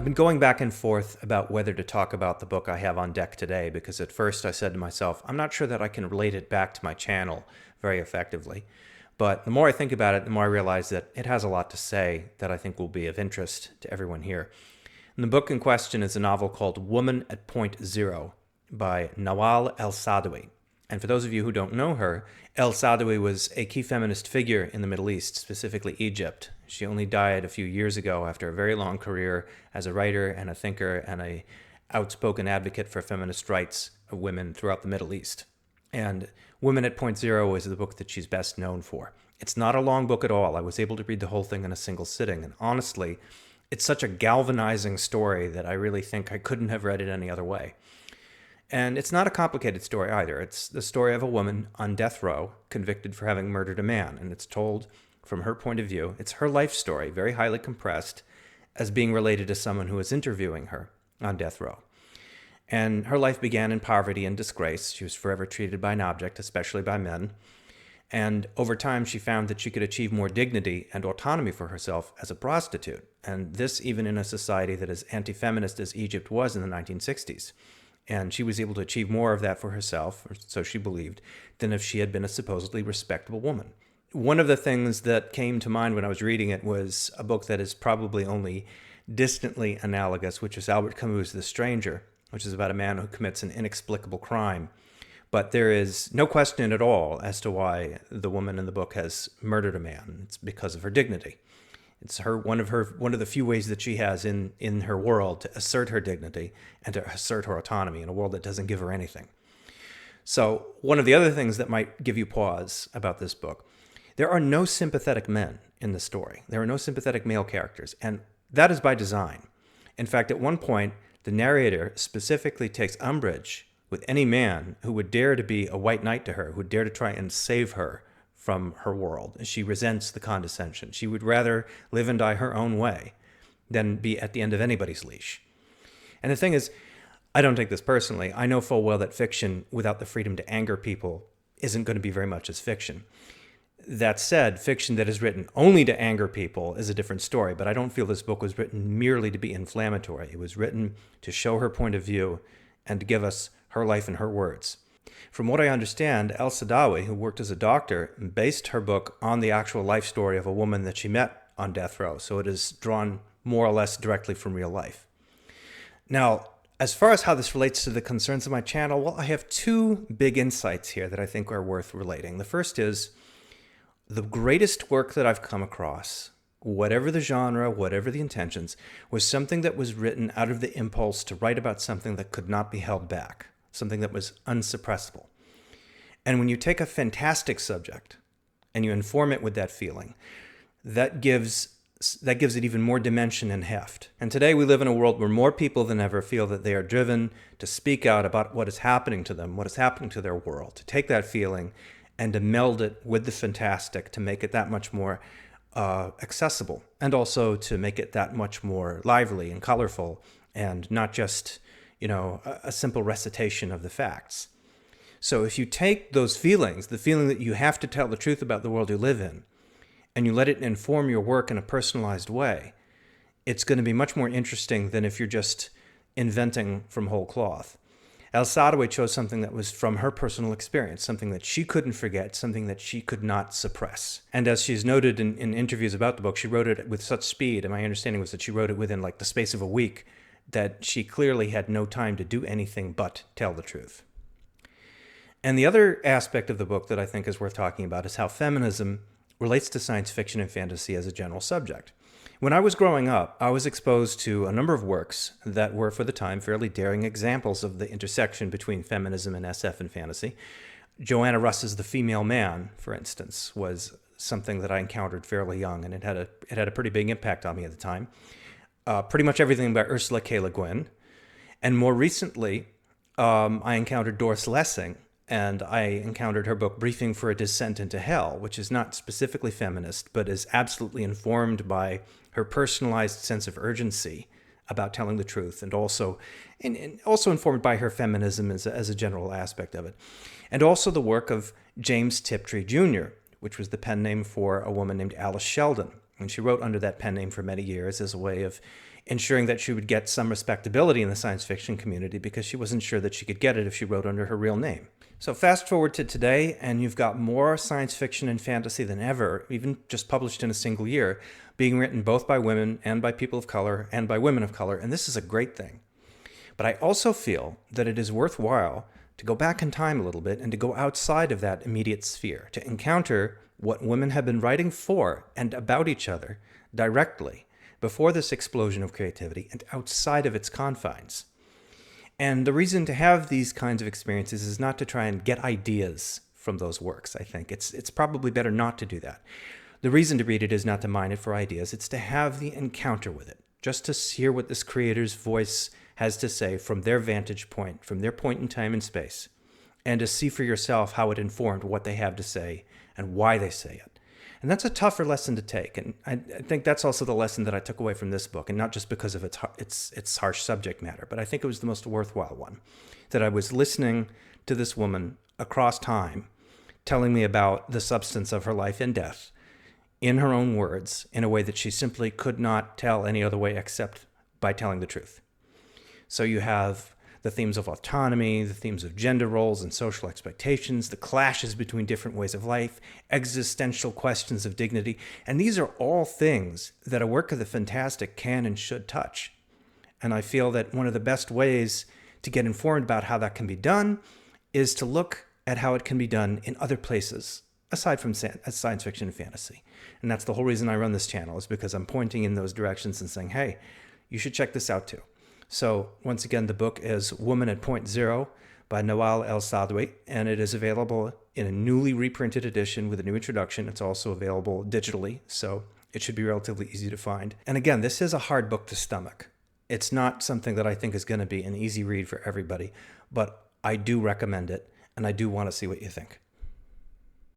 been going back and forth about whether to talk about the book I have on deck today, because at first I said to myself, I'm not sure that I can relate it back to my channel very effectively. But the more I think about it, the more I realize that it has a lot to say that I think will be of interest to everyone here. And the book in question is a novel called Woman at Point Zero by Nawal El Saadawi. And for those of you who don't know her, El Saadawi was a key feminist figure in the Middle East, specifically Egypt. She only died a few years ago after a very long career as a writer and a thinker and an outspoken advocate for feminist rights of women throughout the Middle East. And Women at Point Zero is the book that she's best known for. It's not a long book at all. I was able to read the whole thing in a single sitting. And honestly, it's such a galvanizing story that I really think I couldn't have read it any other way. And it's not a complicated story either. It's the story of a woman on death row convicted for having murdered a man. And it's told from her point of view. It's her life story, very highly compressed, as being related to someone who was interviewing her on death row. And her life began in poverty and disgrace. She was forever treated by an object, especially by men. And over time, she found that she could achieve more dignity and autonomy for herself as a prostitute. And this even in a society that is anti-feminist as Egypt was in the 1960s. And she was able to achieve more of that for herself, or so she believed, than if she had been a supposedly respectable woman. One of the things that came to mind when I was reading it was a book that is probably only distantly analogous, which is Albert Camus' The Stranger, which is about a man who commits an inexplicable crime. But there is no question at all as to why the woman in the book has murdered a man. It's because of her dignity. It's one of the few ways that she has in her world to assert her dignity and to assert her autonomy in a world that doesn't give her anything. So one of the other things that might give you pause about this book, there are no sympathetic men in the story. There are no sympathetic male characters, and that is by design. In fact, at one point, the narrator specifically takes umbrage with any man who would dare to be a white knight to her, who would dare to try and save her from her world. She resents the condescension. She would rather live and die her own way than be at the end of anybody's leash. And the thing is, I don't take this personally. I know full well that fiction without the freedom to anger people isn't going to be very much as fiction. That said, fiction that is written only to anger people is a different story, but I don't feel this book was written merely to be inflammatory. It was written to show her point of view and to give us her life in her words. From what I understand, El Saadawi, who worked as a doctor, based her book on the actual life story of a woman that she met on death row, so it is drawn more or less directly from real life. Now, as far as how this relates to the concerns of my channel, well, I have two big insights here that I think are worth relating. The first is, the greatest work that I've come across, whatever the genre, whatever the intentions, was something that was written out of the impulse to write about something that could not be held back, something that was unsuppressible. And when you take a fantastic subject and you inform it with that feeling, that gives it even more dimension and heft. And today we live in a world where more people than ever feel that they are driven to speak out about what is happening to them, what is happening to their world, to take that feeling and to meld it with the fantastic to make it that much more accessible, and also to make it that much more lively and colorful, and not just, a simple recitation of the facts. So if you take those feelings, the feeling that you have to tell the truth about the world you live in, and you let it inform your work in a personalized way, it's going to be much more interesting than if you're just inventing from whole cloth. El Saadawi chose something that was from her personal experience, something that she couldn't forget, something that she could not suppress. And as she's noted in interviews about the book, she wrote it with such speed, and my understanding was that she wrote it within the space of a week, that she clearly had no time to do anything but tell the truth. And the other aspect of the book that I think is worth talking about is how feminism relates to science fiction and fantasy as a general subject. When I was growing up, I was exposed to a number of works that were, for the time, fairly daring examples of the intersection between feminism and SF and fantasy. Joanna Russ's The Female Man, for instance, was something that I encountered fairly young, and it had a pretty big impact on me at the time. Pretty much everything by Ursula K. Le Guin. And more recently, I encountered Doris Lessing, and I encountered her book Briefing for a Descent into Hell, which is not specifically feminist, but is absolutely informed by her personalized sense of urgency about telling the truth, and also informed by her feminism as a general aspect of it. And also the work of James Tiptree Jr., which was the pen name for a woman named Alice Sheldon, And she wrote under that pen name for many years as a way of ensuring that she would get some respectability in the science fiction community, because she wasn't sure that she could get it if she wrote under her real name. So fast forward to today, and you've got more science fiction and fantasy than ever, even just published in a single year, being written both by women and by people of color and by women of color, and this is a great thing. But I also feel that it is worthwhile to go back in time a little bit and to go outside of that immediate sphere, to encounter what women have been writing for and about each other directly before this explosion of creativity and outside of its confines. And the reason to have these kinds of experiences is not to try and get ideas from those works, I think. It's probably better not to do that. The reason to read it is not to mine it for ideas. It's to have the encounter with it, just to hear what this creator's voice has to say from their vantage point, from their point in time and space, and to see for yourself how it informed what they have to say and why they say it. And that's a tougher lesson to take. And I think that's also the lesson that I took away from this book, and not just because of its harsh subject matter, but I think it was the most worthwhile one, that I was listening to this woman across time telling me about the substance of her life and death in her own words, in a way that she simply could not tell any other way except by telling the truth. So you have the themes of autonomy, the themes of gender roles and social expectations, the clashes between different ways of life, existential questions of dignity. And these are all things that a work of the fantastic can and should touch. And I feel that one of the best ways to get informed about how that can be done is to look at how it can be done in other places, aside from science fiction and fantasy. And that's the whole reason I run this channel, is because I'm pointing in those directions and saying, hey, you should check this out too. So once again, the book is Woman at Point Zero by Nawal El Saadawi, and it is available in a newly reprinted edition with a new introduction. It's also available digitally, so it should be relatively easy to find. And again, this is a hard book to stomach. It's not something that I think is going to be an easy read for everybody, but I do recommend it, and I do want to see what you think.